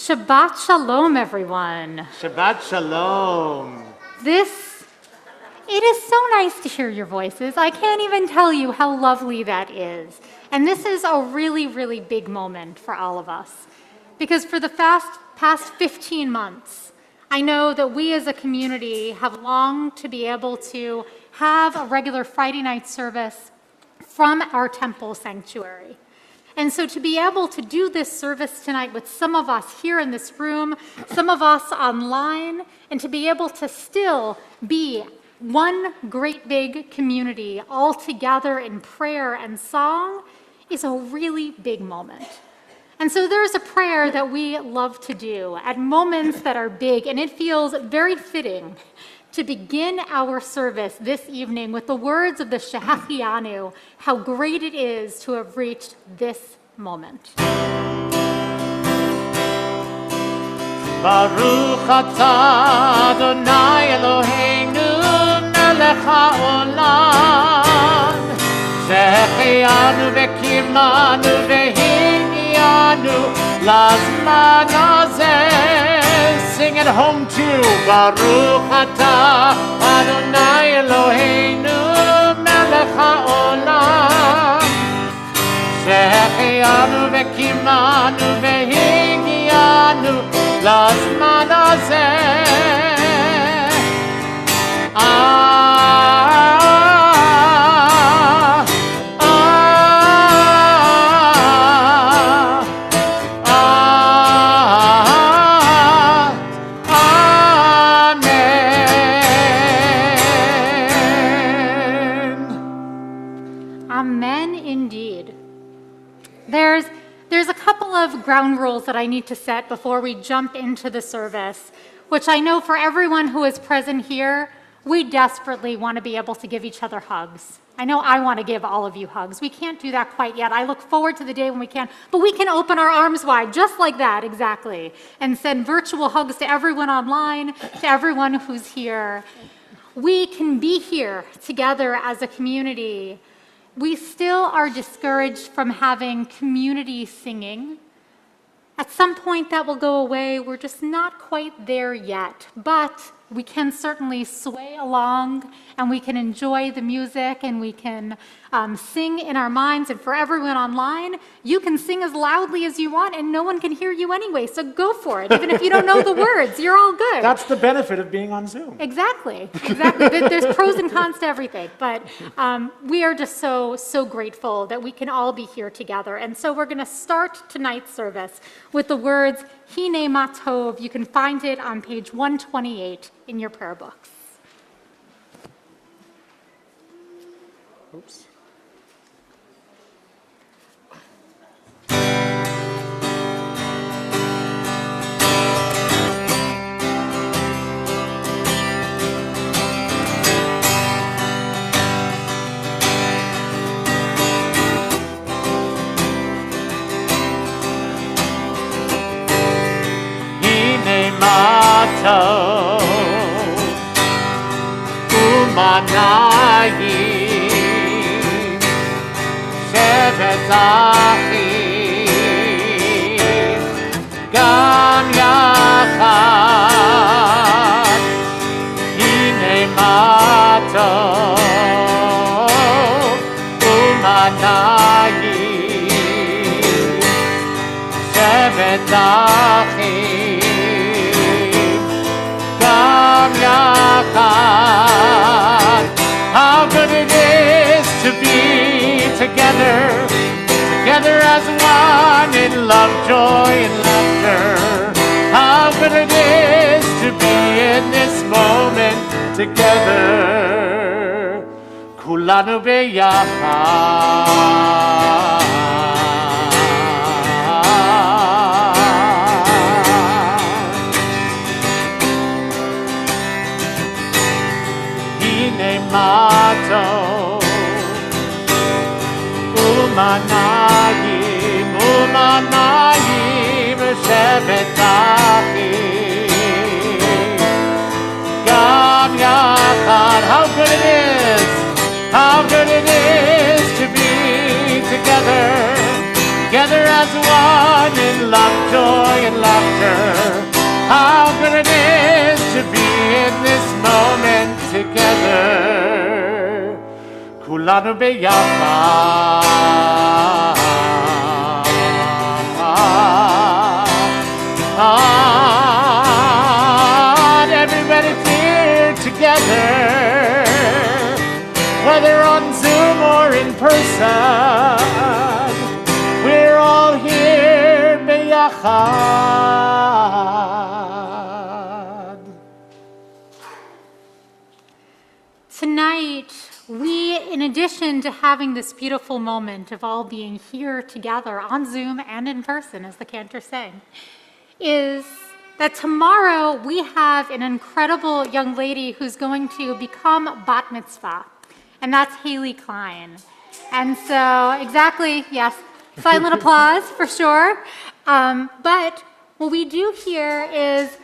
Shabbat Shalom, everyone. Shabbat Shalom. It is so nice to hear your voices. I can't even tell you how lovely that is. And this is a really, really big moment for all of us. Because for the past 15 months, I know that we as a community have longed to be able to have a regular Friday night service from our temple sanctuary. And so to be able to do this service tonight with some of us here in this room, some of us online, and to be able to still be one great big community all together in prayer and song is a really big moment. And so there's a prayer that we love to do at moments that are big, and it feels very fitting to begin our service this evening with the words of the Shehachianu, how great it is to have reached this moment. Baruch atah Adonai Eloheinu melech haolam Shechianu v'kimanu v'hinyanu lazman hazeh. Sing at home too. Baruch atah Adonai Eloheinu melech haolam Shechianu v'kimanu v'hinyanu lazman hazeh. There's a couple of ground rules that I need to set before we jump into the service, which I know for everyone who is present here, we desperately want to be able to give each other hugs. I know I want to give all of you hugs. We can't do that quite yet. I look forward to the day when we can, but we can open our arms wide, just like that, exactly, and send virtual hugs to everyone online, to everyone who's here. We can be here together as a community. We still are discouraged from having community singing. At some point that will go away. We're just not quite there yet, but we can certainly sway along and we can enjoy the music and we can sing in our minds. And for everyone online, you can sing as loudly as you want and no one can hear you anyway, so go for it. Even if you don't know the words, you're all good. That's the benefit of being on Zoom. Exactly. There's pros and cons to everything, but we are just so grateful that we can all be here together. And so we're going to start tonight's service with the words, Hine ma tov. You can find it on page 128 in your prayer books. Oops. Umanayim Shevet Achim Gam Yachad Hine ma tov Umanayim Shevet Achim Gam Yachad. How good it is to be together as one in love, joy, and laughter. How good it is to be in this moment together. Kulanu beyachad. Mato Umanayim Shevet Achim Gam Yachad. How good it is to be together joy and laughter. How good it is to be in this moment together. Kulanu beyachad. Everybody's here together, whether on Zoom or in person. We're all here beyachad. Tonight, we, in addition to having this beautiful moment of all being here together on Zoom and in person, as the cantor sang, is that tomorrow we have an incredible young lady who's going to become bat mitzvah, and that's Haley Klein. And so, exactly, yes, silent applause for sure. But what we do here is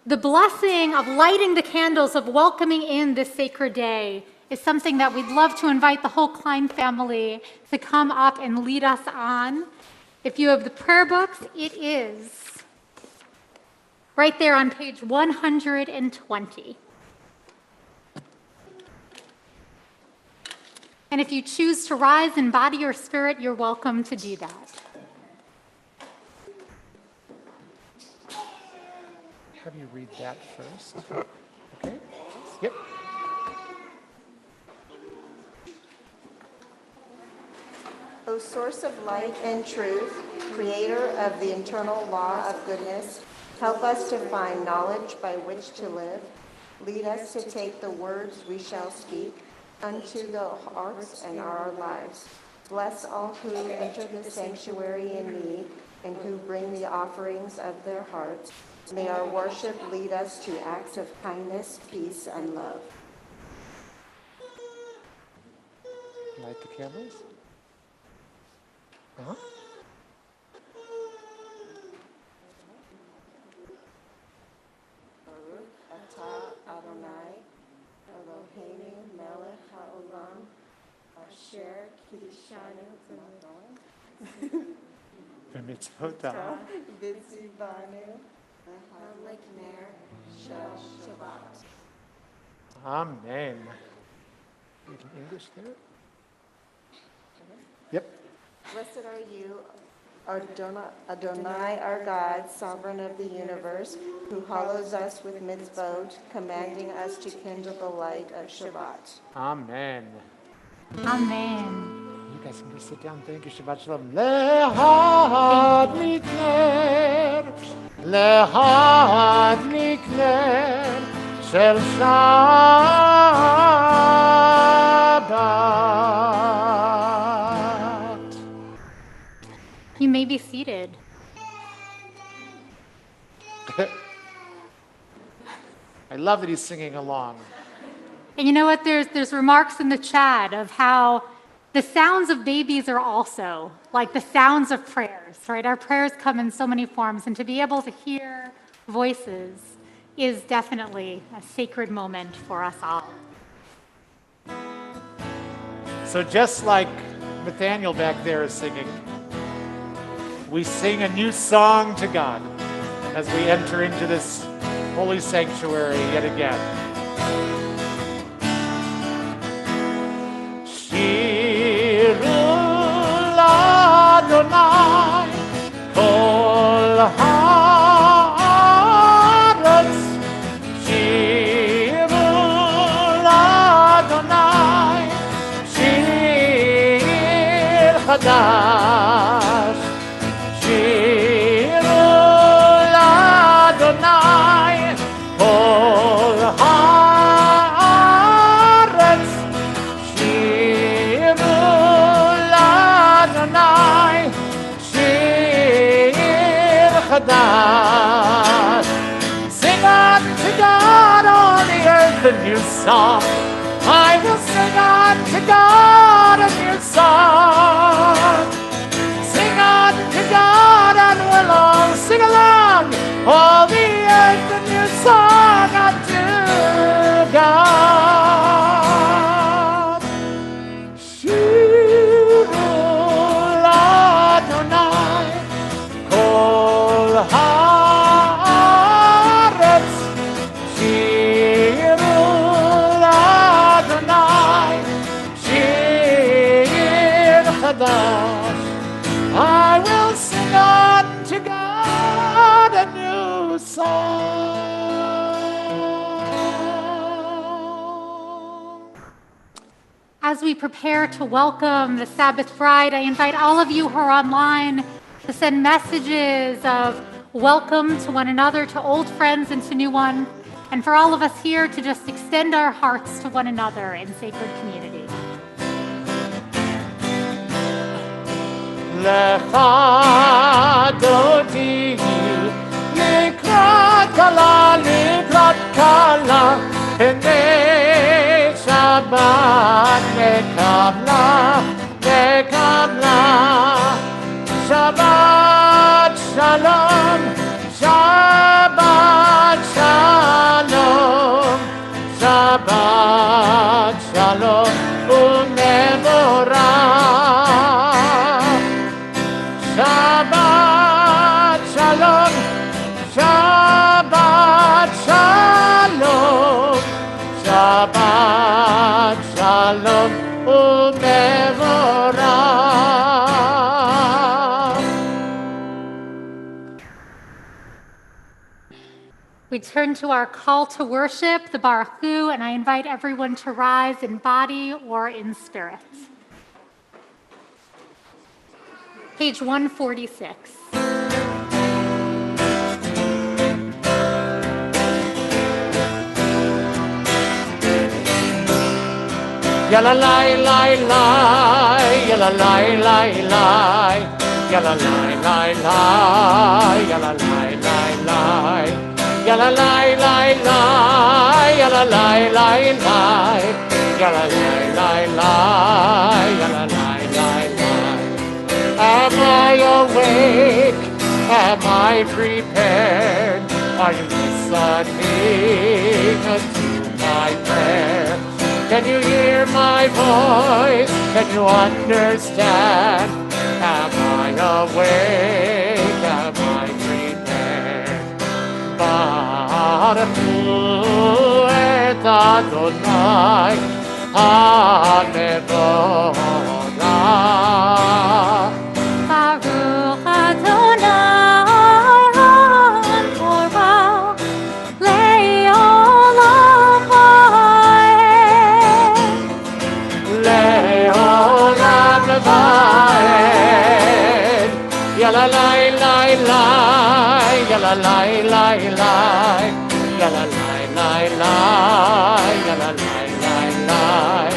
the blessing of lighting the candles, of welcoming in this sacred day, is something that we'd love to invite the whole Klein family to come up and lead us on. If you have the prayer books, it is right there on page 120. And if you choose to rise in body or spirit, you're welcome to do that. Have you read that first? Okay. Yep. O source of light and truth, creator of the eternal law of goodness, help us to find knowledge by which to live. Lead us to take the words we shall speak unto the hearts and our lives. Bless all who enter the sanctuary in need and who bring the offerings of their hearts. May our worship lead us to acts of kindness, peace, and love. Light the candles. Uh-huh. Baruch atah Adonai, Eloheinu melech haolam, asher kiddushanu B'mitzvotav. v'tzivanu lehamlik ner shel Shabbat. Amen. Read in English there? Yep. Blessed are you, Adonai, our God, sovereign of the universe, who hallows us with mitzvot, commanding us to kindle the light of Shabbat. Amen. Amen. You guys can just sit down. Thank you. Shabbat Shalom. Lehad mikner, lehad mikner, shel Shabbat. You may be seated. I love that he's singing along. And you know what? There's remarks in the chat of how the sounds of babies are also like the sounds of prayers, right? Our prayers come in so many forms, and to be able to hear voices is definitely a sacred moment for us all. So just like Nathaniel back there is singing, we sing a new song to God as we enter into this holy sanctuary yet again. Shirul Adonai kol haaretz, Shirul Adonai shir chadash, Shirul Adonai kol haaretz, Shirul Adonai shir chadash. Sing unto God on the earth a new song. I will sing unto God a new song. Sing unto God and we'll all sing along. All the earth a new song unto God. Shirul Adonai kol as we prepare to welcome the Sabbath bride, I invite all of you who are online to send messages of welcome to one another, to old friends and to new ones, and for all of us here to just extend our hearts to one another in sacred community. Lecha dodi, likrat kala, B'nei Shabbat nekabla, Shabbat Shalom, Shabbat Shalom, Shabbat Shalom, u'mevorach. Shabbat Shalom, Shabbat Shalom, Shabbat Shalom, u'mevorach. We turn to our call to worship, the Baruch Hu, and I invite everyone to rise in body or in spirit. Page 146. Yalla lai lai lai, yalla lai lai lai, yalla lai lai lai, yalla lai lai lai, yalla lai lai lai, yalla lai lai lai, yalla lai lai lai, yalla lai lai lai. Am I awake? Am I prepared? Are you listening to my prayer? Can you hear my voice? Can you understand? Am I awake? Am I prepared? Baruch et Adonai ha-mevorach. Baruch Adonai ha-mevorach, le'olam va'ed. Le'olam va'ed. Yalla lai lai lai, yalla lai lai lai, yalla lai lai lai, yalla lai lai lai,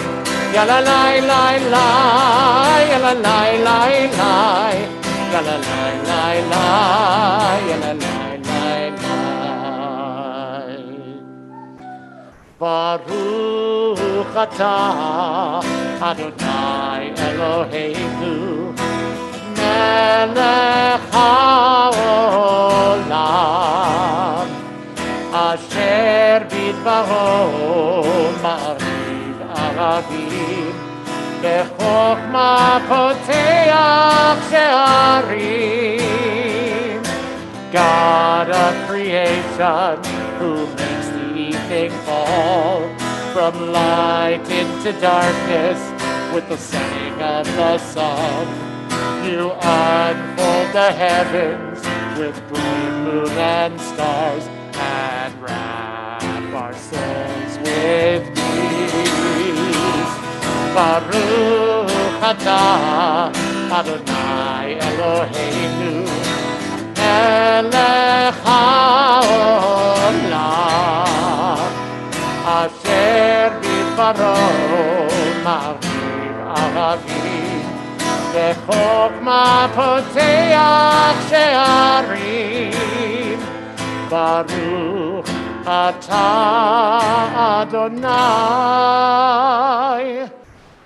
yalla lai lai lai, yalla lai lai lai, yalla lai lai lai, yalla lai lai lai. Baruch atah Adonai Eloheinu melech haolam asher bidbaro ma'ariv aravim bechokma poteach she'arim. God of creation, who makes the evening fall from light into darkness with the setting of the sun. You unfold the heavens with bright moon and stars and wrap our souls with peace. Baruch atah Adonai Eloheinu melech haolam asher bidbaro ma'ariv aravim bechokma poteach she'arim. Baruch atah Adonai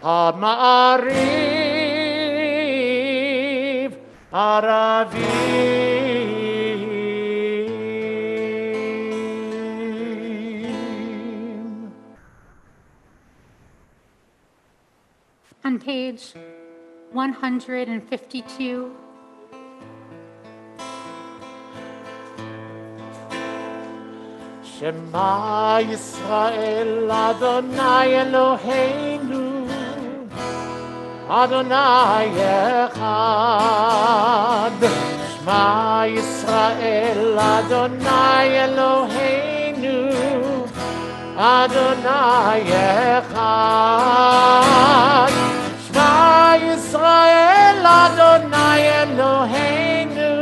ha'ma'ariv aravim. On page 152, Shema Yisrael Adonai Eloheinu Adonai Echad. Shema Yisrael Adonai Eloheinu Adonai echad. Shema Yisrael, Adonai Eloheinu.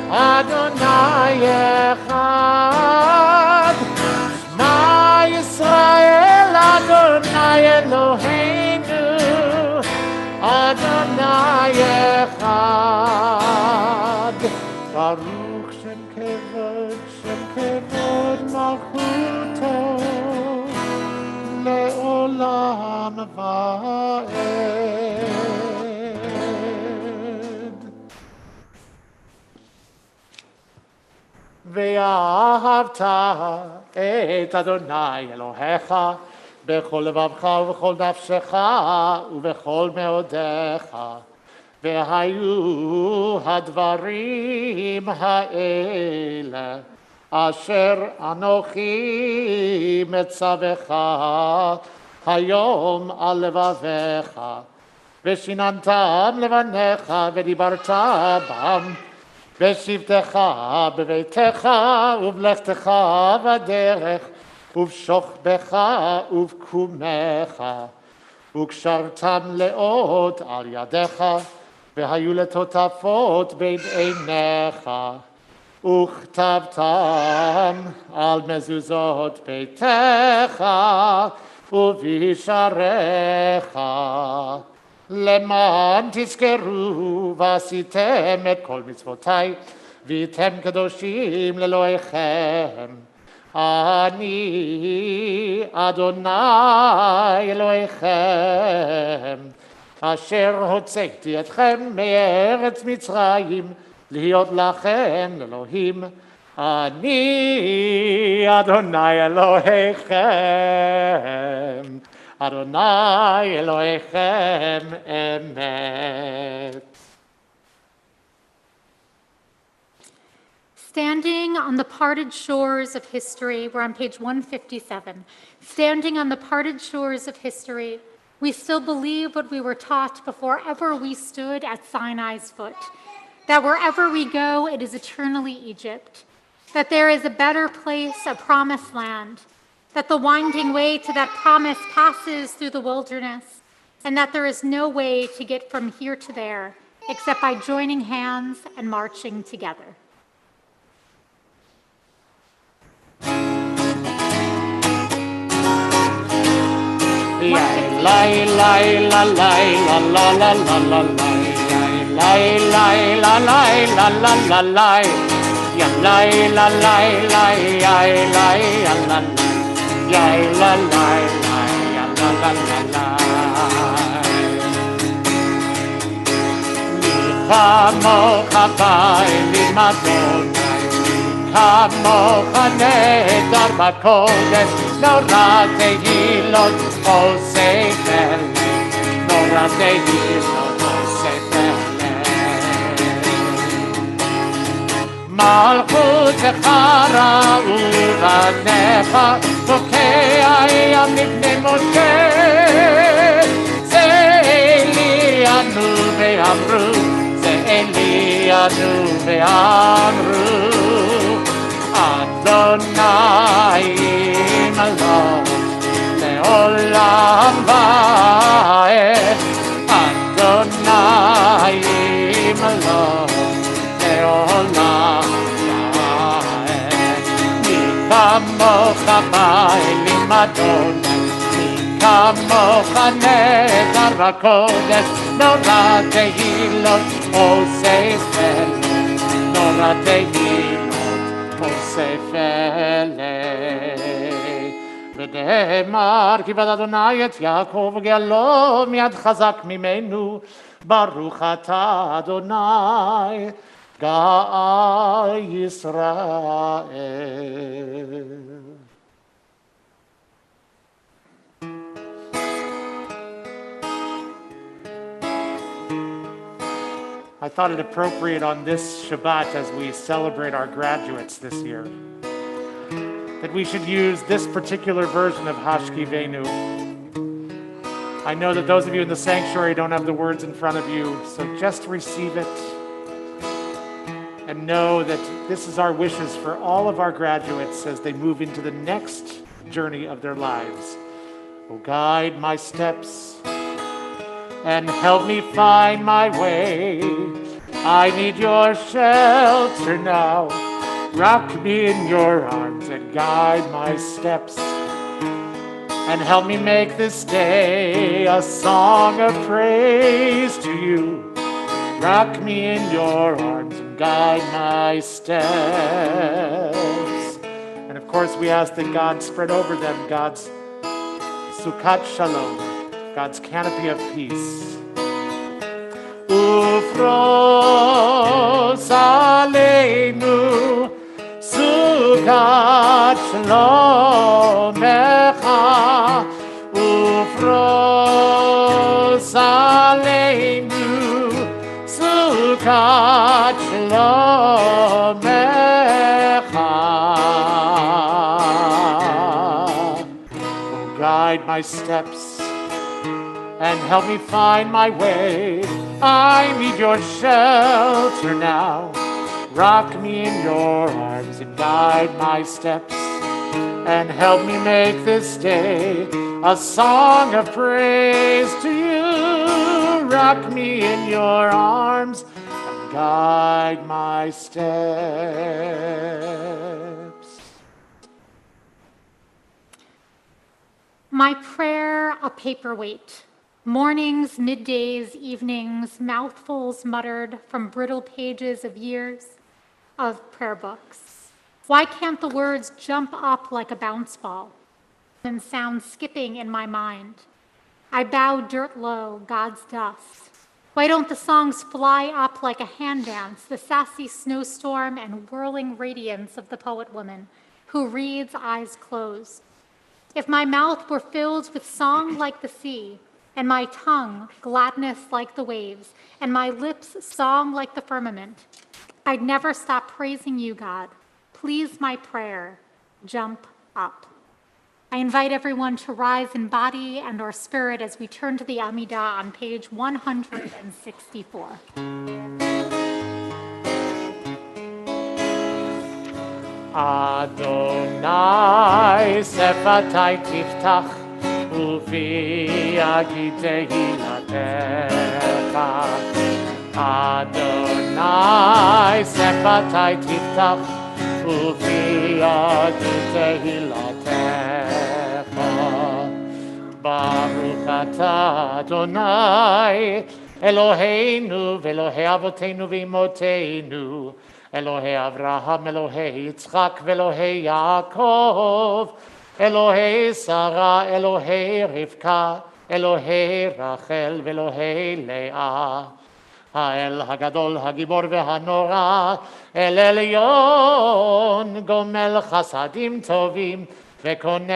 Adonai echad. Shema Yisrael, Adonai Eloheinu. Adonai echad. Baruch Shem kevod malchuto leolam vaed. ואהבת את אדוני אלוהיך בכל לבבך ובכל נפשך ובכל מאודיך. והיו הדברים האלה אשר אנוכי מצווך היום על לבביך, ושיננתם לבניך ודיברת בם בשבתך בביתך ובלכתך בדרך ובשוכבך ובקומך, וקשרתם לאות על ידיך, והיו לטוטפות בין עיניך, וכתבתם על מזוזות ביתך ובשעריך, למען תזכרו ועשיתם את כל מצוותי, והייתם קדושים לאלוהיכם. אני אדוני אלוהיכם, אשר הוצאתי אתכם מארץ מצרים, להיות לכם אלוהים. אני אדוני אלוהיכם, אדוני אלוהיכם אמת. Standing on the parted shores of history, we're on page 157. Standing on the parted shores of history, we still believe what we were taught before ever we stood at Sinai's foot, that wherever we go, it is eternally Egypt, that there is a better place, a promised land, that the winding way to that promise passes through the wilderness, and that there is no way to get from here to there except by joining hands and marching together. כמוך באלים אדוני, כמוך נהדר בקודש, נורא תהילות אוסף אליך, נורא תהילות אוסף אליך. מלכותך ראו בניך, בוקע ים לפני משה, זה אלינו ואמרו, אלינו ואמרו, אדוני מלוך לעולם ועד, אדוני מלוך לעולם ועד. מי כמוך באלים אדוני, מי כמוך נהדר בקודש, נורא תהילות אוסף אליך, נורא תהילות אוסף אליך. ונאמר כי בד אדוני את יעקב וגאלו מיד חזק ממנו, ברוך אתה אדוני גאל ישראל. I thought it appropriate on this Shabbat as we celebrate our graduates this year that we should use this particular version of Hashkivenu. I know that those of you in the sanctuary don't have the words in front of you, so just receive it and know that this is our wishes for all of our graduates as they move into the next journey of their lives. Oh, guide my steps and help me find my way. I need your shelter now. Rock me in your arms and guide my steps and help me make this day a song of praise to you. Rock me in your arms and guide my steps. And of course, we ask that God spread over them God's Shabbat Shalom, God's canopy of peace. Ufros aleinu Shabbat Shalom mecha. Ufros aleinu Shabbat Shalom mecha. Guide my steps and help me find my way. I need your shelter now. Rock me in your arms and guide my steps and help me make this day a song of praise to you. Rock me in your arms and guide my steps. My prayer a paperweight. Mornings, middays, evenings, mouthfuls muttered from brittle pages of years of prayer books. Why can't the words jump up like a bounce ball and sound skipping in my mind? I bow dirt low, God's dust. Why don't the songs fly up like a hand dance, the sassy snowstorm and whirling radiance of the poet woman who reads eyes closed? If my mouth were filled with song like the sea, and my tongue gladness like the waves, and my lips song like the firmament, I'd never stop praising you, God. Please my prayer, jump up. I invite everyone to rise in body and or spirit as we turn to the Amidah on page 164. Adonai sefatai tiftach ufi yagid tehilatecha. Adonai sefatai tiftach ufi yagid tehilatecha. Baruch atah Adonai Eloheinu ve'Elohei avoteinu ve'imotenu Elohei Avraham, Elohei Yitzchak, Elohei Yaakov, Elohei Sarah, Elohei Rivka, Elohei Rachel, Elohei Leah. האל הגדול, הגיבור והנורא, אל עליון, גומל חסדים טובים, וקונה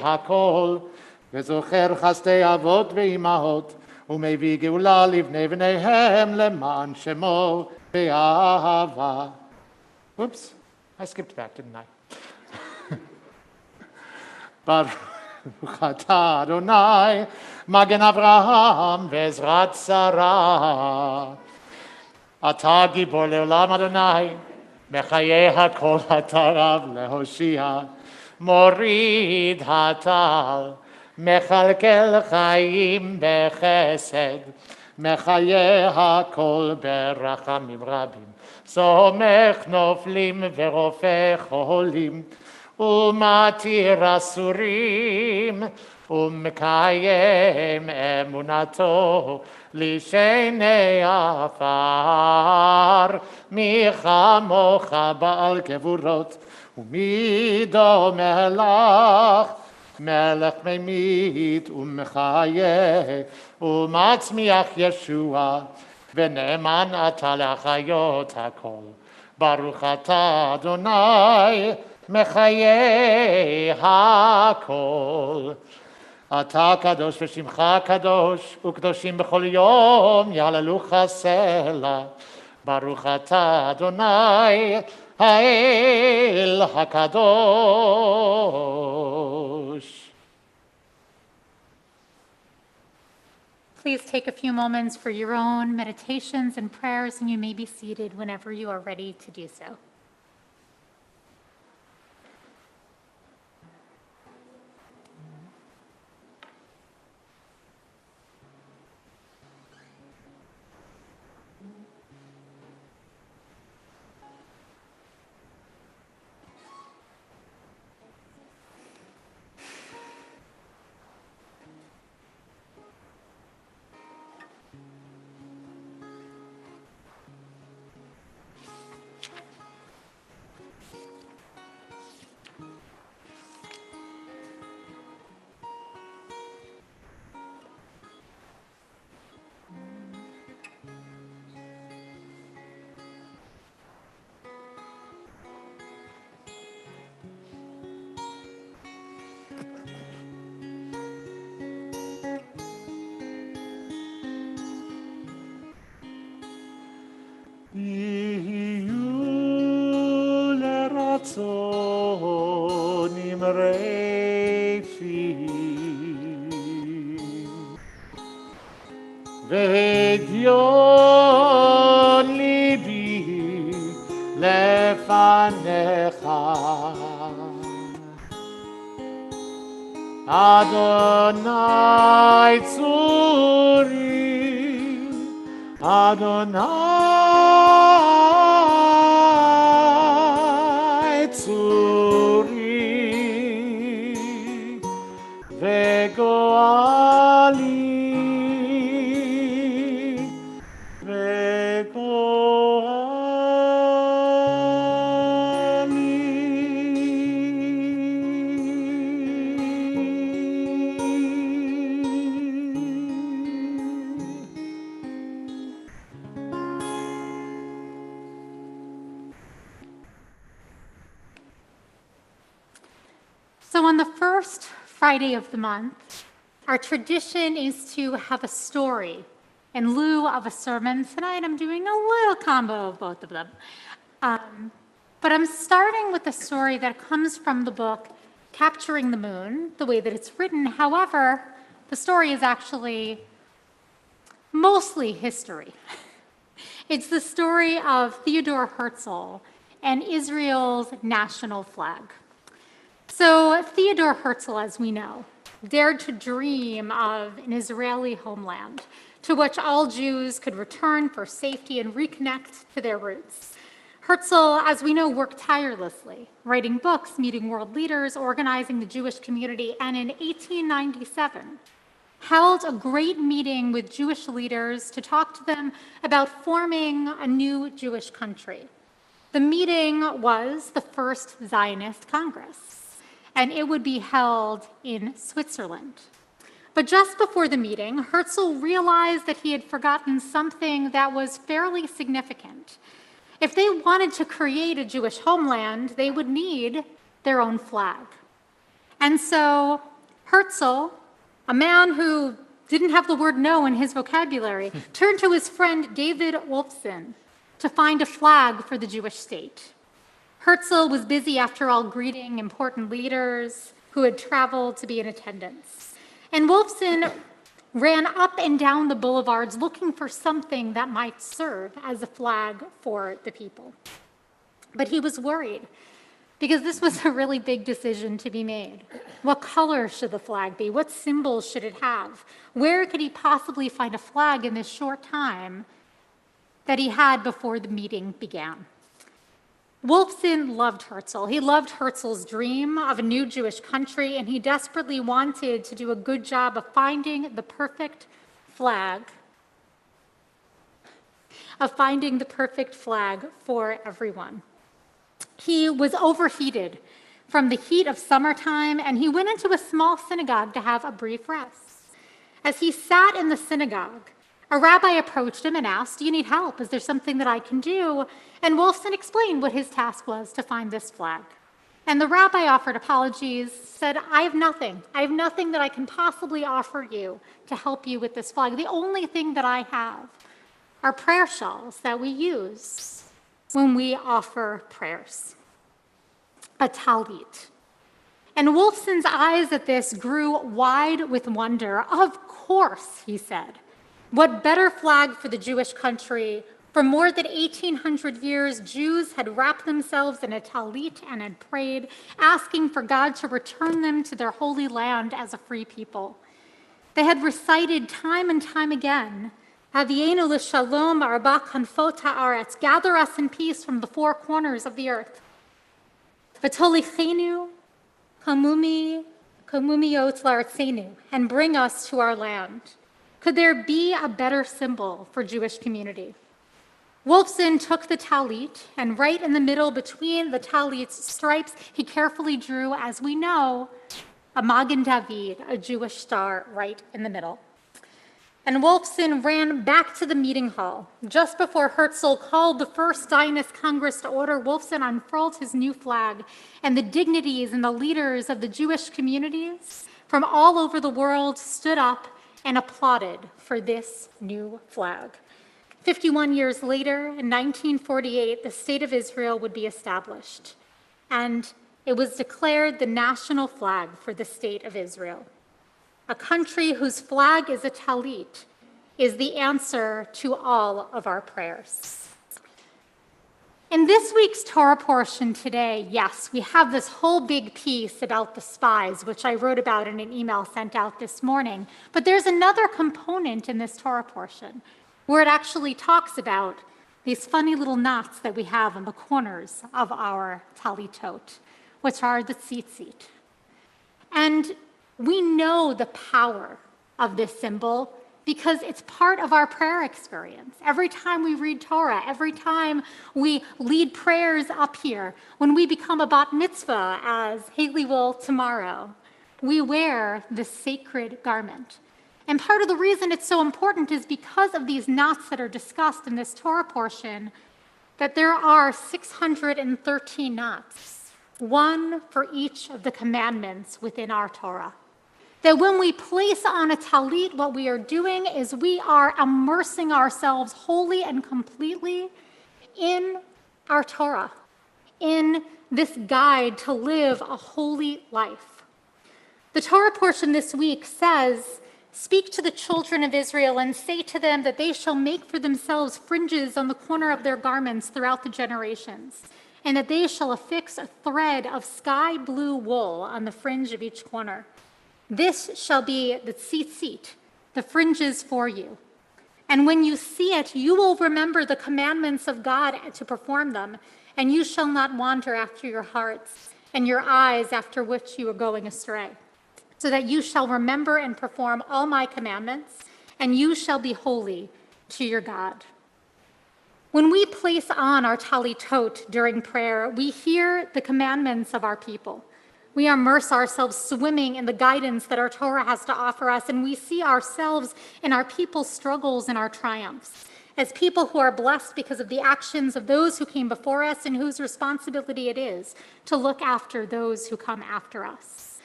הכל, וזוכר חסדי אבות ואימהות, ומביא גאולה לבני בניהם למען שמו באהבה. Whoops, I skipped back, didn't I? ברוך אתה אדוני, מגן אברהם ועזרת שרה. אתה גיבור לעולם אדוני, מחיי הכל אתה רב להושיע, מוריד הטל, מכלכל חיים בחסד, מחיי הכל ברחמים רבים, סומך נופלים ורופא חולים, ומתיר אסורים, ומקיים אמונתו לשני עפר. מי כמוך בעל גבורות, ומי דומה לך, מלך ממית ומחיה, ומצמיח ישוע, ונאמן אתה להחיות הכל. ברוך אתה אדוני, מחיי הכל. אתה קדוש ושמך קדוש, וקדושים בכל יום יהללוך סלע. ברוך אתה אדוני, האל הקדוש. Please take a few moments for your own meditations and prayers, and you may be seated whenever you are ready to do so. טרפים והדיון ליבי לפניך אדוני צורי אדוני צורי וגואלי So on the first Friday of the month, our tradition is to have a story in lieu of a sermon. Tonight I'm doing a little combo of both of them. But I'm starting with a story that comes from the book Capturing the Moon, the way that it's written. However, the story is actually mostly history. It's the story of Theodor Herzl and Israel's national flag. So Theodor Herzl, as we know, dared to dream of an Israeli homeland to which all Jews could return for safety and reconnect to their roots. Herzl, as we know, worked tirelessly, writing books, meeting world leaders, organizing the Jewish community, and in 1897, held a great meeting with Jewish leaders to talk to them about forming a new Jewish country. The meeting was the First Zionist Congress, and it would be held in Switzerland. But just before the meeting, Herzl realized that he had forgotten something that was fairly significant. If they wanted to create a Jewish homeland, they would need their own flag. And so Herzl, a man who didn't have the word no in his vocabulary, turned to his friend David Wolfson to find a flag for the Jewish state. Herzl was busy, after all, greeting important leaders who had traveled to be in attendance. And Wolfson ran up and down the boulevards looking for something that might serve as a flag for the people. But he was worried because this was a really big decision to be made. What color should the flag be? What symbols should it have? Where could he possibly find a flag in this short time that he had before the meeting began? Wolfson loved Herzl. He loved Herzl's dream of a new Jewish country, and he desperately wanted to do a good job of finding the perfect flag, for everyone. He was overheated from the heat of summertime, and he went into a small synagogue to have a brief rest. As he sat in the synagogue, a rabbi approached him and asked, "Do you need help? Is there something that I can do?" And Wolfson explained what his task was to find this flag. And the rabbi offered apologies, said, I have nothing that I can possibly offer you to help you with this flag. The only thing that I have are prayer shawls that we use when we offer prayers, a talit. And Wolfson's eyes at this grew wide with wonder. Of course, he said. What better flag for the Jewish country? For more than 1,800 years, Jews had wrapped themselves in a talit and had prayed, asking for God to return them to their holy land as a free people. They had recited time and time again, Havienu l'shalom arba kanfot haaretz, gather us in peace from the four corners of the earth. V'tolichenu kamumiot la'artzenu, and bring us to our land. Could there be a better symbol for Jewish community? Wolfson took the talit, and right in the middle between the talit's stripes, he carefully drew, as we know, a Magen David, a Jewish star, right in the middle. And Wolfson ran back to the meeting hall. Just before Herzl called the First Zionist Congress to order, Wolfson unfurled his new flag, and the dignitaries and the leaders of the Jewish communities from all over the world stood up and applauded for this new flag. 51 years later, in 1948, the State of Israel would be established. And it was declared the national flag for the state of Israel. A country whose flag is a talit is the answer to all of our prayers. In this week's Torah portion today, yes, we have this whole big piece about the spies, which I wrote about in an email sent out this morning. But there's another component in this Torah portion where it actually talks about these funny little knots that we have on the corners of our talitot, which are the tzitzit. And we know the power of this symbol because it's part of our prayer experience. Every time we read Torah, every time we lead prayers up here, when we become a bat mitzvah, as Haley will tomorrow, we wear this sacred garment. And part of the reason it's so important is because of these knots that are discussed in this Torah portion, that there are 613 knots, one for each of the commandments within our Torah. That when we place on a talit, what we are doing is we are immersing ourselves wholly and completely in our Torah, in this guide to live a holy life. The Torah portion this week says, "Speak to the children of Israel and say to them that they shall make for themselves fringes on the corner of their garments throughout the generations, and that they shall affix a thread of sky blue wool on the fringe of each corner. This shall be the tzitzit, the fringes for you. And when you see it, you will remember the commandments of God to perform them, and you shall not wander after your hearts and your eyes after which you are going astray, so that you shall remember and perform all my commandments, and you shall be holy to your God." When we place on our talitot during prayer, we hear the commandments of our people. We immerse ourselves swimming in the guidance that our Torah has to offer us, and we see ourselves in our people's struggles and our triumphs, as people who are blessed because of the actions of those who came before us and whose responsibility it is to look after those who come after us.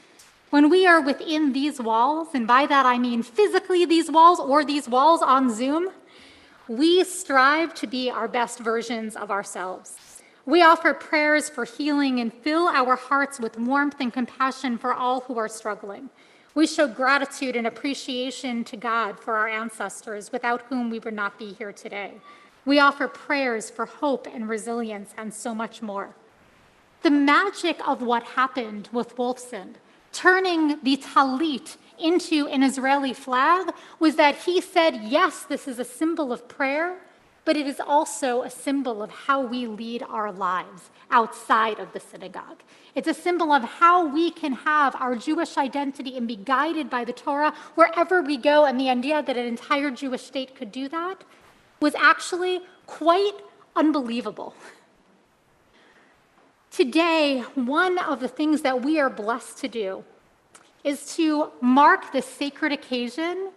When we are within these walls, and by that I mean physically these walls or these walls on Zoom, we strive to be our best versions of ourselves. We offer prayers for healing and fill our hearts with warmth and compassion for all who are struggling. We show gratitude and appreciation to God for our ancestors, without whom we would not be here today. We offer prayers for hope and resilience and so much more. The magic of what happened with Wolfson, turning the talit into an Israeli flag, was that he said, yes, this is a symbol of prayer, but it is also a symbol of how we lead our lives outside of the synagogue. It's a symbol of how we can have our Jewish identity and be guided by the Torah wherever we go, and the idea that an entire Jewish state could do that was actually quite unbelievable. Today, one of the things that we are blessed to do is to mark this sacred occasion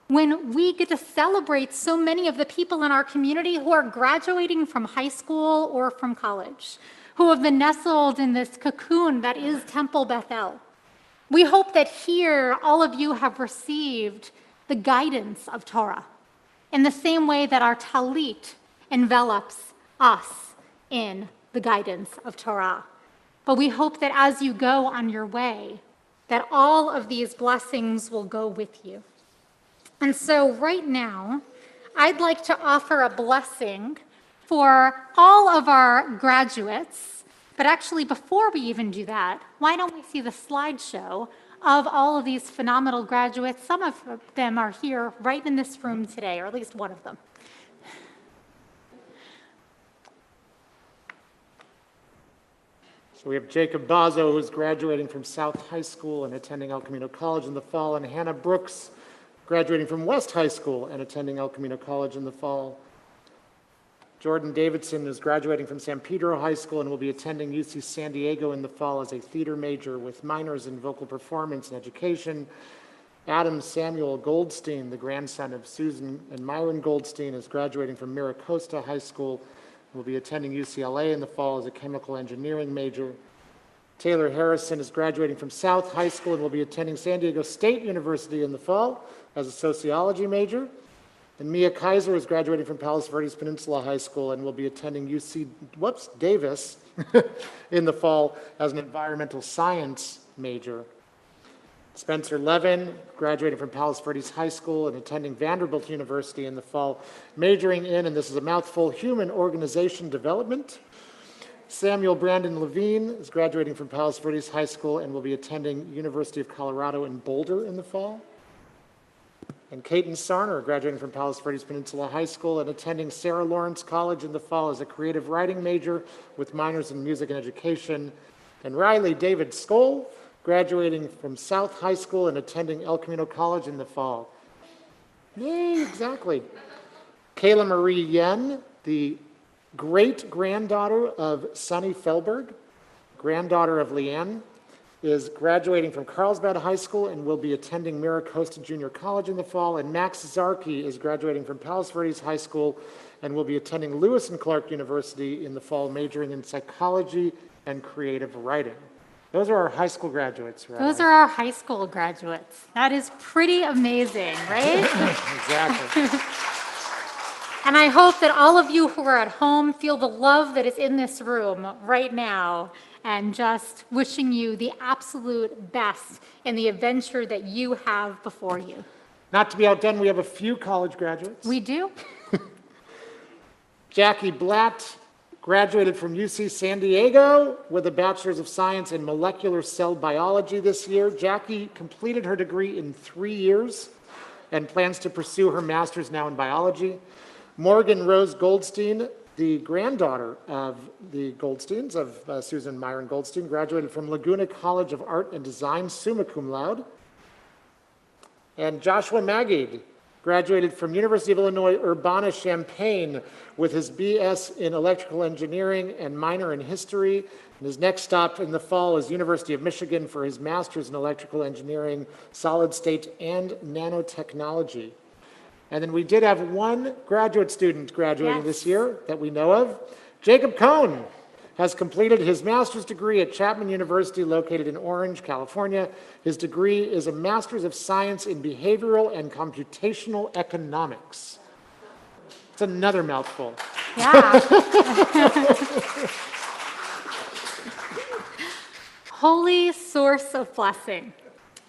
when we get to celebrate so many of the people in our community who are graduating from high school or from college, who have been nestled in this cocoon that is Temple Bethel. We hope that here all of you have received the guidance of Torah in the same way that our talit envelops us in the guidance of Torah. But we hope that as you go on your way, that all of these blessings will go with you. And so right now, I'd like to offer a blessing for all of our graduates. But actually, before we even do that, why don't we see the slideshow of all of these phenomenal graduates? Some of them are here right in this room today, or at least one of them. So we have Jacob Bazo, who's graduating from South High School and attending El Camino College in the fall, and Hannah Brooks, graduating from West High School and attending El Camino College in the fall. Jordan Davidson is graduating from San Pedro High School and will be attending UC San Diego in the fall as a theater major with minors in vocal performance and education. Adam Samuel Goldstein, the grandson of Susan and Myron Goldstein, is graduating from Miracosta High School and will be attending UCLA in the fall as a chemical engineering major. Taylor Harrison is graduating from South High School and will be attending San Diego State University in the fall as a sociology major. And Mia Kaiser is graduating from Palos Verdes Peninsula High School and will be attending UC Davis in the fall as an environmental science major. Spencer Levin, graduating from Palos Verdes High School and attending Vanderbilt University in the fall, majoring in, and this is a mouthful, human organization development. Samuel Brandon Levine is graduating from Palos Verdes High School and will be attending University of Colorado in Boulder in the fall. And Kaiten Sarner, graduating from Palos Verdes Peninsula High School and attending Sarah Lawrence College in the fall as a creative writing major with minors in music and education. And Riley David Skoll, graduating from South High School and attending El Camino College in the fall. Yay, exactly. Kayla Marie Yen, the great-granddaughter of Sonny Felberg, granddaughter of Leanne, is graduating from Carlsbad High School and will be attending Miracosta Junior College in the fall. And Max Zarki is graduating from Palos Verdes High School and will be attending Lewis and Clark University in the fall, majoring in psychology and creative writing. Those are our high school graduates, right? Those are our high school graduates. That is pretty amazing, right? Exactly. And I hope that all of you who are at home feel the love that is in this room right now, and just wishing you the absolute best in the adventure that you have before you. Not to be outdone, we have a few college graduates. We do. Jackie Blatt graduated from UC San Diego with a Bachelor's of Science in Molecular Cell Biology this year. Jackie completed her degree in 3 years and plans to pursue her master's now in biology. Morgan Rose Goldstein, the granddaughter of the Goldsteins, of Susan Myron Goldstein, graduated from Laguna College of Art and Design, summa cum laude. And Joshua Magid graduated from University of Illinois Urbana-Champaign with his BS in electrical engineering and minor in history. And his next stop in the fall is University of Michigan for his master's in electrical engineering, solid state, and nanotechnology. And then we did have one graduate student graduating this year that we know of. Jacob Cohn has completed his master's degree at Chapman University located in Orange, California. His degree is a Master's of Science in Behavioral and Computational Economics. It's another mouthful. Yeah. Holy source of blessing.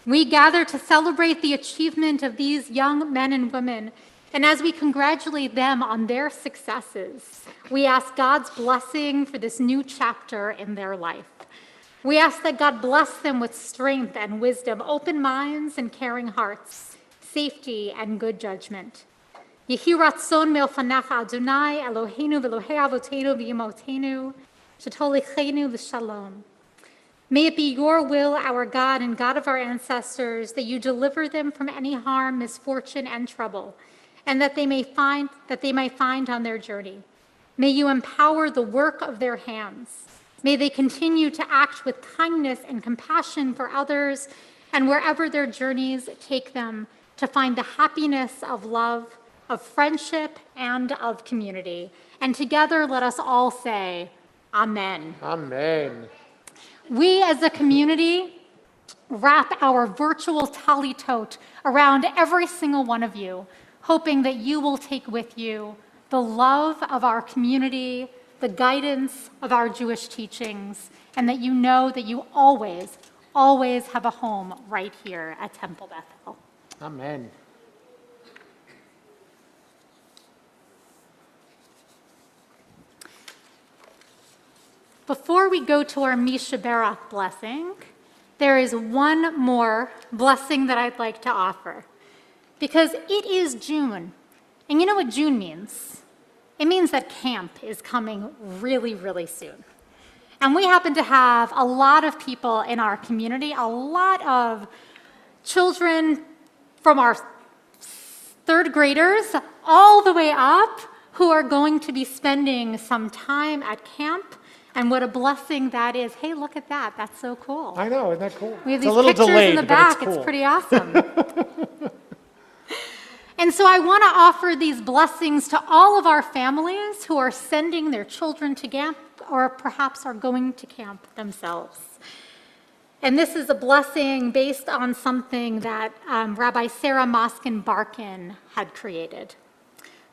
We gather to celebrate the achievement of these young men and women, and as we congratulate them on their successes, we ask God's blessing for this new chapter in their life. We ask that God bless them with strength and wisdom, open minds and caring hearts, safety and good judgment. Yehi ratzon me'ofanecha Adonai Eloheinu v'Elohei avotenu v'imotenu shetolichenu l'shalom. May it be your will, our God and God of our ancestors, that you deliver them from any harm, misfortune, and trouble, and that they may find on their journey. May you empower the work of their hands. May they continue to act with kindness and compassion for others, and wherever their journeys take them, to find the happiness of love, of friendship, and of community. And together, let us all say, Amen. Amen. We as a community wrap our virtual talitot around every single one of you, hoping that you will take with you the love of our community, the guidance of our Jewish teachings, and that you know that you always, always have a home right here at Temple Bethel. Amen. Before we go to our Misha Berach blessing, there is one more blessing that I'd like to offer, because it is June. And you know what June means? It means that camp is coming really, really soon. And we happen to have a lot of people in our community, a lot of children from our third graders all the way up who are going to be spending some time at camp. And what a blessing that is. Hey, look at that. That's so cool. I know, isn't that cool? We have It's a these little pictures delayed, in the but back. it's cool. It's pretty awesome. And so I want to offer these blessings to all of our families who are sending their children to camp or perhaps are going to camp themselves. And this is a blessing based on something that Rabbi Sarah Moskin Barkin had created.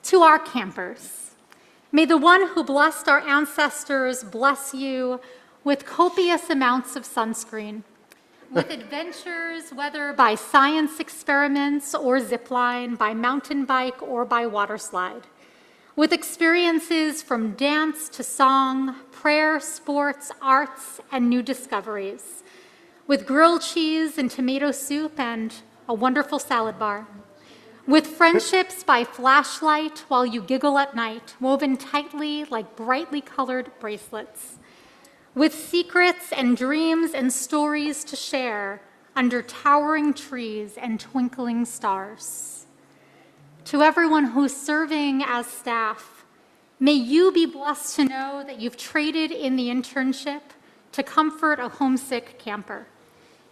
To our campers, may the one who blessed our ancestors bless you with copious amounts of sunscreen, with adventures, whether by science experiments or zipline, by mountain bike or by water slide, with experiences from dance to song, prayer, sports, arts, and new discoveries, with grilled cheese and tomato soup and a wonderful salad bar, with friendships by flashlight while you giggle at night, woven tightly like brightly colored bracelets, with secrets and dreams and stories to share under towering trees and twinkling stars. To everyone who's serving as staff, may you be blessed to know that you've traded in the internship to comfort a homesick camper.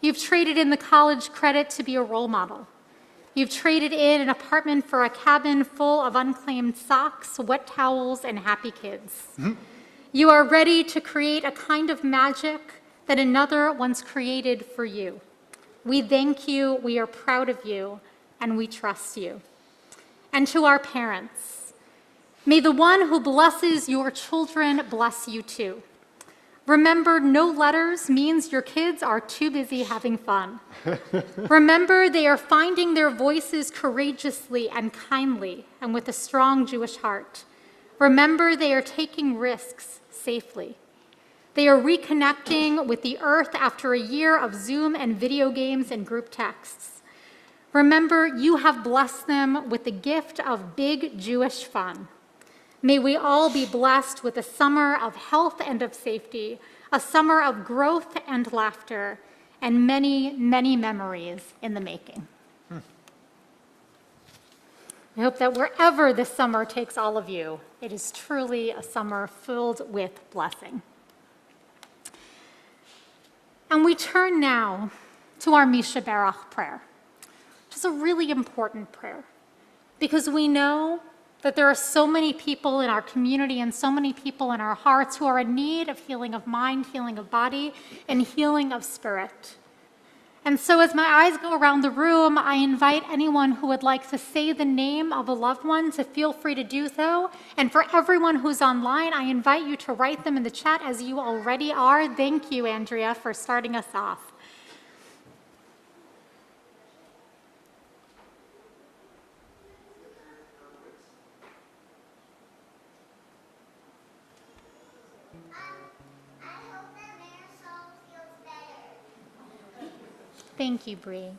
You've traded in the college credit to be a role model. You've traded in an apartment for a cabin full of unclaimed socks, wet towels, and happy kids. You are ready to create a kind of magic that another once created for you. We thank you, we are proud of you, and we trust you. And to our parents, may the one who blesses your children bless you too. Remember, no letters means your kids are too busy having fun. Remember, they are finding their voices courageously and kindly and with a strong Jewish heart. Remember, they are taking risks safely. They are reconnecting with the earth after a year of Zoom and video games and group texts. Remember, you have blessed them with the gift of big Jewish fun. May we all be blessed with a summer of health and of safety, a summer of growth and laughter, and many, many memories in the making. I hope that wherever this summer takes all of you, it is truly a summer filled with blessing. And we turn now to our Misha Berach prayer, which is a really important prayer, because we know that there are so many people in our community and so many people in our hearts who are in need of healing of mind, healing of body, and healing of spirit. And so as my eyes go around the room, I invite anyone who would like to say the name of a loved one to feel free to do so. And for everyone who's online, I invite you to write them in the chat as you already are. Thank you, Andrea, for starting us off. Thank you, Bree.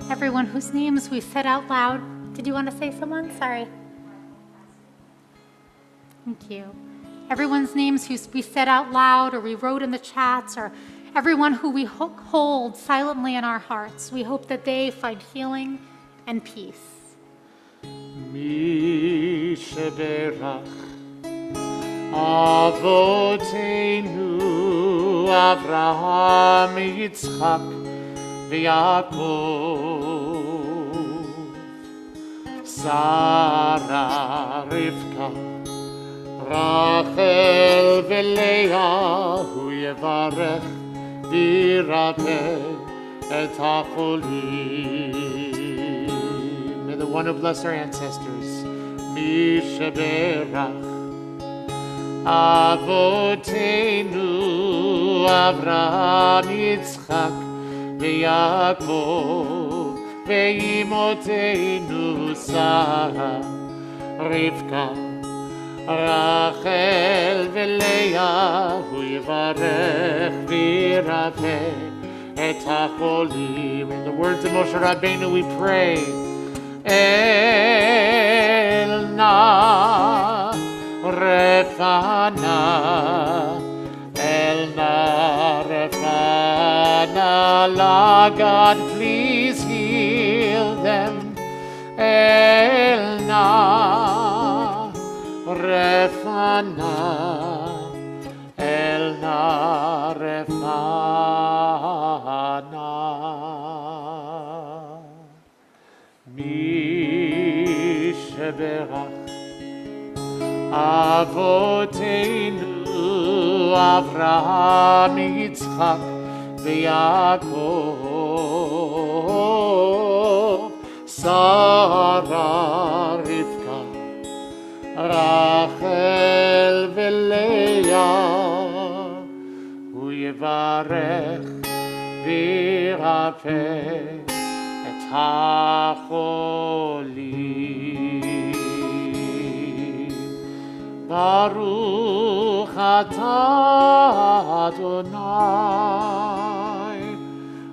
Everyone whose names we said out loud. Did you want to say someone? Sorry. Thank you. Everyone's names who we said out loud or we wrote in the chats, or everyone who we hold silently in our hearts, we hope that they find healing and peace. Mi sheberach Avoteinu Avraham Yitzchak v'Yaakov Sarah, Rivka, Rachel v'Leah, hu yevarech v'yirapeh et hacholim. May the one who blessed our ancestors, Mi sheberach Avoteinu Avraham Yitzchak v'Yaakov ואימותינו שרה, רבקה, רחל ולאה, הוא יברך וירפא את החולים. In the words of Moshe Rabbeinu we pray, אל נא רפאנה, אל נא רפאנה, God please heal them. Elna Refana tarefana. Mi sheberach Avoteinu Avraham, Yitzchak, veYaakov, Sarah, Rivka, Rachel veLeah, Hu yevarech v'yirapeh et hacholim. Baruch atah Adonai,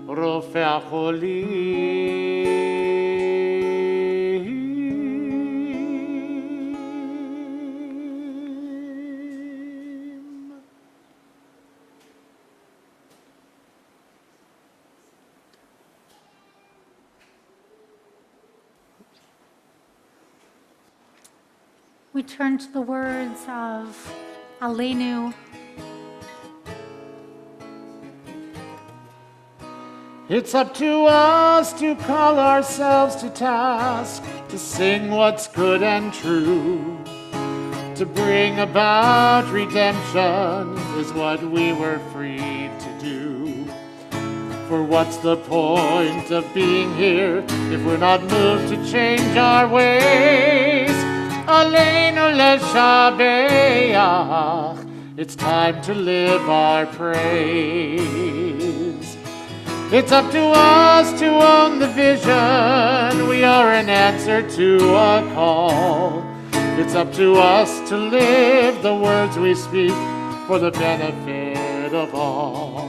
Rofei HaCholim. We turn to the words of Aleinu. It's up to us to call ourselves to task, to sing what's good and true, to bring about redemption is what we were freed to do. For what's the point of being here if we're not moved to change our ways? Aleinu leshabeach, it's time to live our praise. It's up to us to own the vision, we are an answer to a call. It's up to us to live the words we speak for the benefit of all.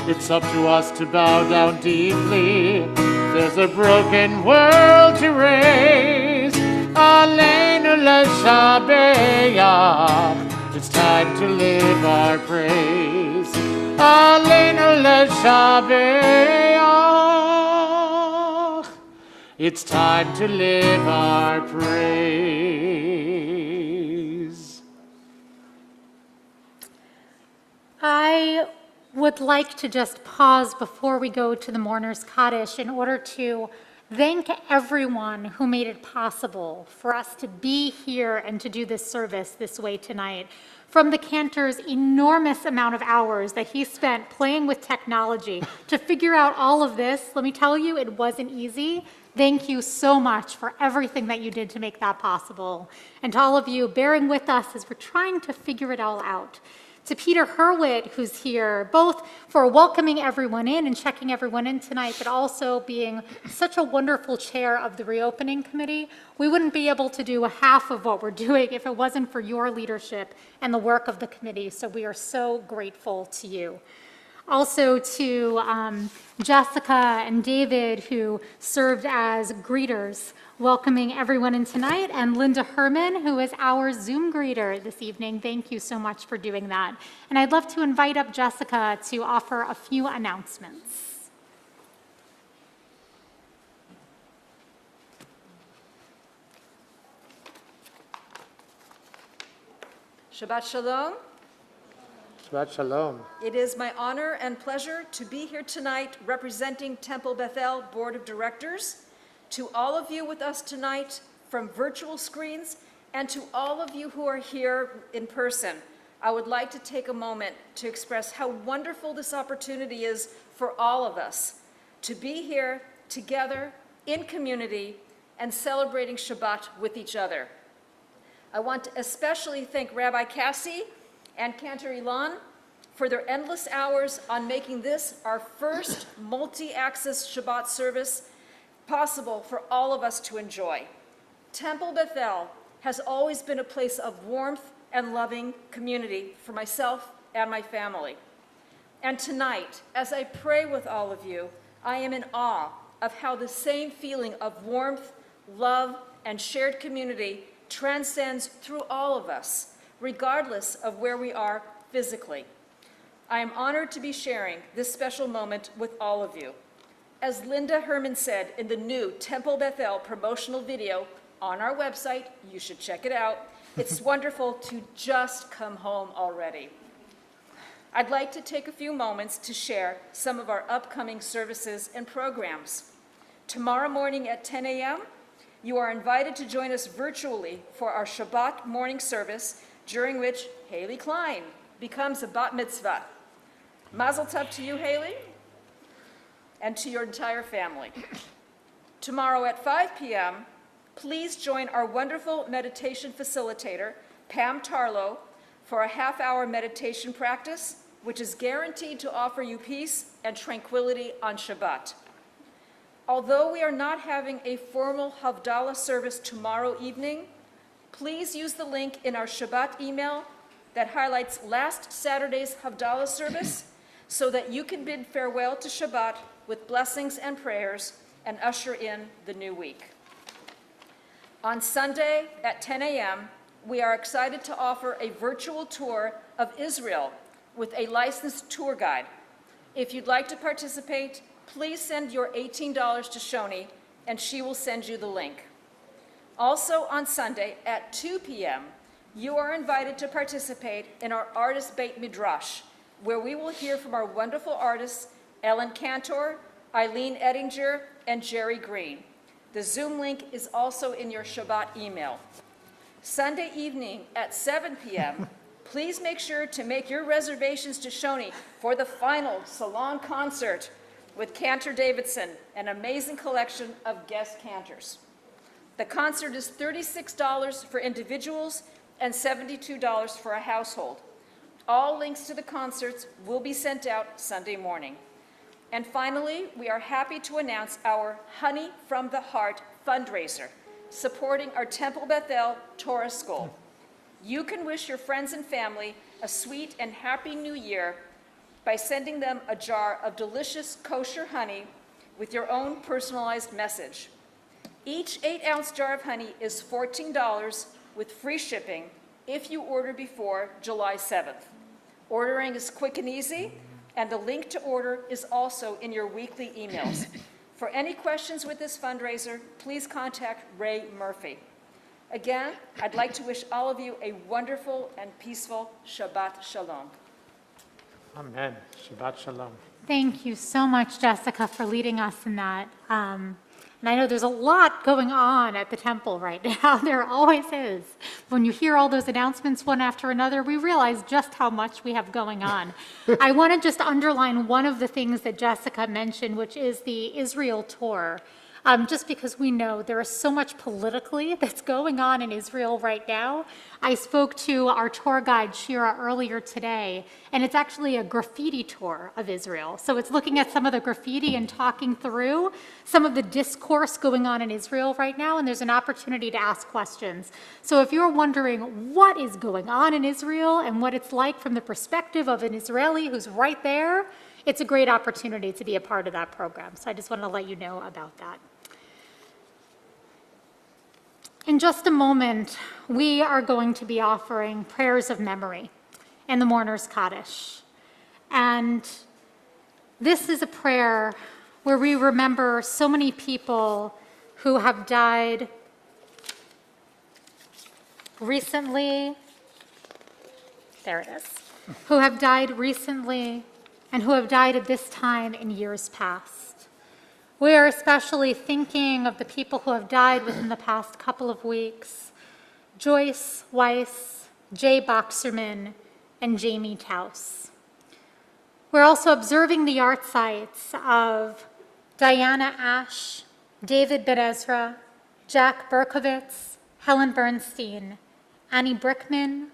It's up to us to bow down deeply, there's a broken world to raise. Aleinu leshabeach, it's time to live our praise. Aleinu leshabeach, it's time to live our praise. I would like to just pause before we go to the Mourner's Kaddish in order to thank everyone who made it possible for us to be here and to do this service this way tonight. From the cantor's enormous amount of hours that he spent playing with technology to figure out all of this, let me tell you, it wasn't easy. Thank you so much for everything that you did to make that possible. And to all of you bearing with us as we're trying to figure it all out. To Peter Hurwitz, who's here, both for welcoming everyone in and checking everyone in tonight, but also being such a wonderful chair of the reopening committee. We wouldn't be able to do half of what we're doing if it wasn't for your leadership and the work of the committee, so we are so grateful to you. Also to Jessica and David, who served as greeters, welcoming everyone in tonight, and Linda Herman, who is our Zoom greeter this evening. Thank you so much for doing that. And I'd love to invite up Jessica to offer a few announcements. Shabbat Shalom. Shabbat Shalom. It is my honor and pleasure to be here tonight representing Temple Bethel Board of Directors. To all of you with us tonight from virtual screens and to all of you who are here in person, I would like to take a moment to express how wonderful this opportunity is for all of us to be here together in community and celebrating Shabbat with each other. I want to especially thank Rabbi Cassie and Cantor Ilan for their endless hours on making this our first multi-access Shabbat service possible for all of us to enjoy. Temple Bethel has always been a place of warmth and loving community for myself and my family. And tonight, as I pray with all of you, I am in awe of how the same feeling of warmth, love, and shared community transcends through all of us, regardless of where we are physically. I am honored to be sharing this special moment with all of you. As Linda Herman said in the new Temple Bethel promotional video on our website, you should check it out. It's wonderful to just come home already. I'd like to take a few moments to share some of our upcoming services and programs. Tomorrow morning at 10 a.m., you are invited to join us virtually for our Shabbat morning service, during which Haley Klein becomes a bat mitzvah. Mazel tov to you, Haley, and to your entire family. Tomorrow at 5 p.m., please join our wonderful meditation facilitator, Pam Tarlow, for a half-hour meditation practice, which is guaranteed to offer you peace and tranquility on Shabbat. Although we are not having a formal Havdalah service tomorrow evening, please use the link in our Shabbat email that highlights last Saturday's Havdalah service so that you can bid farewell to Shabbat with blessings and prayers and usher in the new week. On Sunday at 10 a.m., we are excited to offer a virtual tour of Israel with a licensed tour guide. If you'd like to participate, please send your $18 to Shoni, and she will send you the link. Also on Sunday at 2 p.m., you are invited to participate in our Artist Beit Midrash, where we will hear from our wonderful artists, Ellen Cantor, Eileen Ettinger, and Jerry Green. The Zoom link is also in your Shabbat email. Sunday evening at 7 p.m., please make sure to make your reservations to Shoni for the final Salon concert with Cantor Davidson, an amazing collection of guest cantors. The concert is $36 for individuals and $72 for a household. All links to the concerts will be sent out Sunday morning. And finally, we are happy to announce our Honey from the Heart fundraiser, supporting our Temple Bethel Torah School. You can wish your friends and family a sweet and happy new year by sending them a jar of delicious kosher honey with your own personalized message. Each 8-ounce jar of honey is $14 with free shipping if you order before July 7th. Ordering is quick and easy, and the link to order is also in your weekly emails. For any questions with this fundraiser, please contact Ray Murphy. Again, I'd like to wish all of you a wonderful and peaceful Shabbat Shalom. Amen. Shabbat Shalom. Thank you so much, Jessica, for leading us in that. And I know there's a lot going on at the temple right now. There always is. When you hear all those announcements one after another, we realize just how much we have going on. I want to just underline one of the things that Jessica mentioned, which is the Israel tour. Just because we know there is so much politically that's going on in Israel right now. I spoke to our tour guide, Shira, earlier today, and it's actually a graffiti tour of Israel. So it's looking at some of the graffiti and talking through some of the discourse going on in Israel right now, and there's an opportunity to ask questions. So if you're wondering what is going on in Israel and what it's like from the perspective of an Israeli who's right there, it's a great opportunity to be a part of that program. So I just want to let you know about that. In just a moment, we are going to be offering prayers of memory in the Mourner's Kaddish. And this is a prayer where we remember so many people who have died recently. There it is. Who have died recently and who have died at this time in years past. We are especially thinking of the people who have died within the past couple of weeks: Joyce Weiss, Jay Boxerman, and Jamie Taus. We're also observing the art sites of Diana Ash, David Ben Ezra, Jack Berkowitz, Helen Bernstein, Annie Brickman,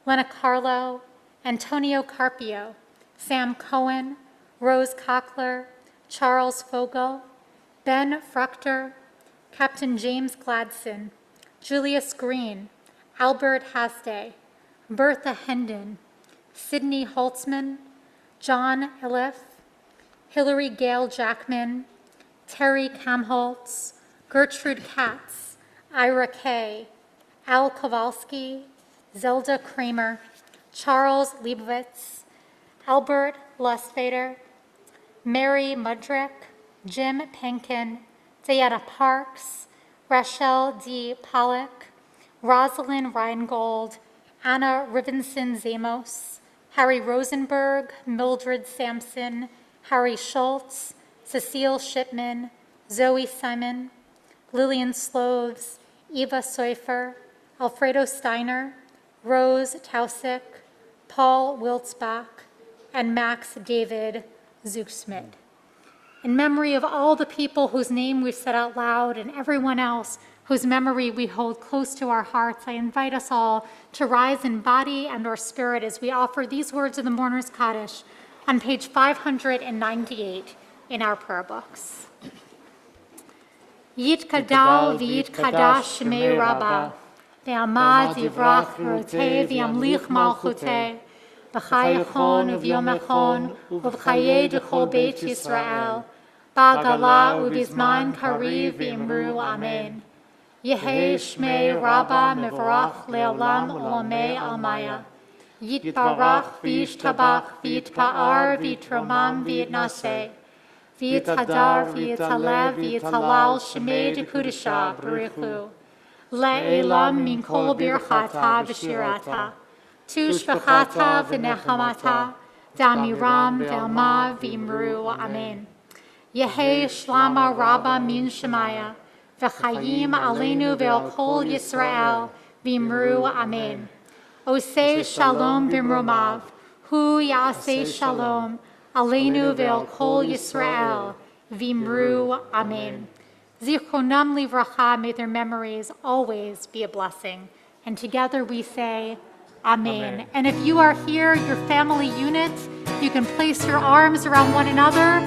Lena Carlo, Antonio Carpio, Sam Cohen, Rose Cockler, Charles Fogel, Ben Fruchter, Captain James Gladson, Julius Green, Albert Hasday, Bertha Hendon, Sidney Holtzman, John Iliff, Hilary Gale Jackman, Terry Kamholtz, Gertrude Katz, Ira Kay, Al Kowalski, Zelda Kramer, Charles Leibowitz, Albert Lusfader, Mary Mudrick, Jim Penkin, Diana Parks, Rachel D. Pollock, Rosalind Reingold, Anna Rivenson Zamos, Harry Rosenberg, Mildred Sampson, Harry Schultz, Cecile Shipman, Zoe Simon, Lillian Sloves, Eva Seufer, Alfredo Steiner, Rose Tausig, Paul Wiltzbach, and Max David Zuchsmid. In memory of all the people whose name we've said out loud and everyone else whose memory we hold close to our hearts, I invite us all to rise in body and or spirit as we offer these words of the Mourner's Kaddish on page 598 in our prayer books. Yitkadal v'yitkadash shmei Rabbah, ve'amad yivrach roteh v'yamlich malchuteh, v'chai echon u'vyom echon u'v'chayei d'chol beit Yisrael, ba'gala u'bizman kariv v'imru amen. Yehei shmei Rabbah mevarach le'olam olamei almaya. Yitbarach v'yishtabach v'yitpa'ar v'yitromam v'yitnaseh. V'yitadar v'yitalev v'yitalal shmei dekudesha b'richu. Le'elam min kol birchata v'shirata. Tu shvachata v'nechamata. Damiram v'alma v'imru amen. Yehei shlama Rabbah min shemaya. V'chayim aleinu ve'al kol Yisrael v'imru amen. Oseh shalom b'mromav, hu ya'aseh shalom, aleinu ve'al kol Yisrael, v'imru amen. Zichronam livracha, may their memories always be a blessing. And together we say, amen. Amen. And if you are here, your family unit, you can place your arms around one another.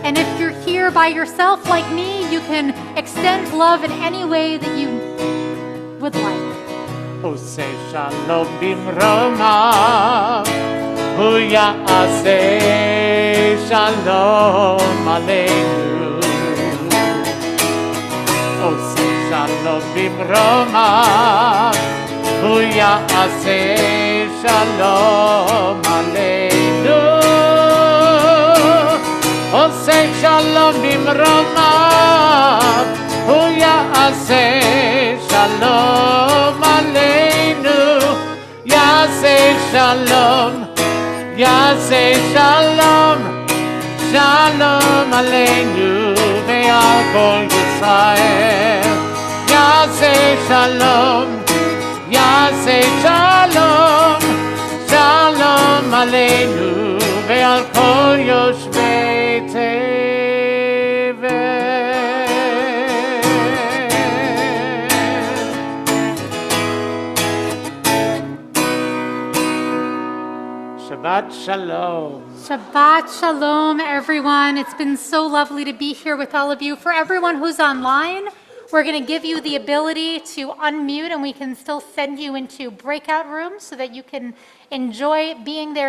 And if you're here by yourself like me, you can extend love in any way that you would like. Oseh shalom bimromav, hu ya'aseh shalom aleinu. Oseh shalom bimromav, hu ya'aseh shalom aleinu. Oseh shalom bimromav, hu ya'aseh shalom aleinu. Ya'aseh shalom, ya'aseh shalom, shalom aleinu ve'al kol Yisrael. Ya'aseh shalom, ya'aseh shalom, shalom aleinu ve'al kol yoshvei tevet. Shabbat Shalom. Shabbat Shalom, everyone. It's been so lovely to be here with all of you. For everyone who's online, we're going to give you the ability to unmute, and we can still send you into breakout rooms so that you can enjoy being there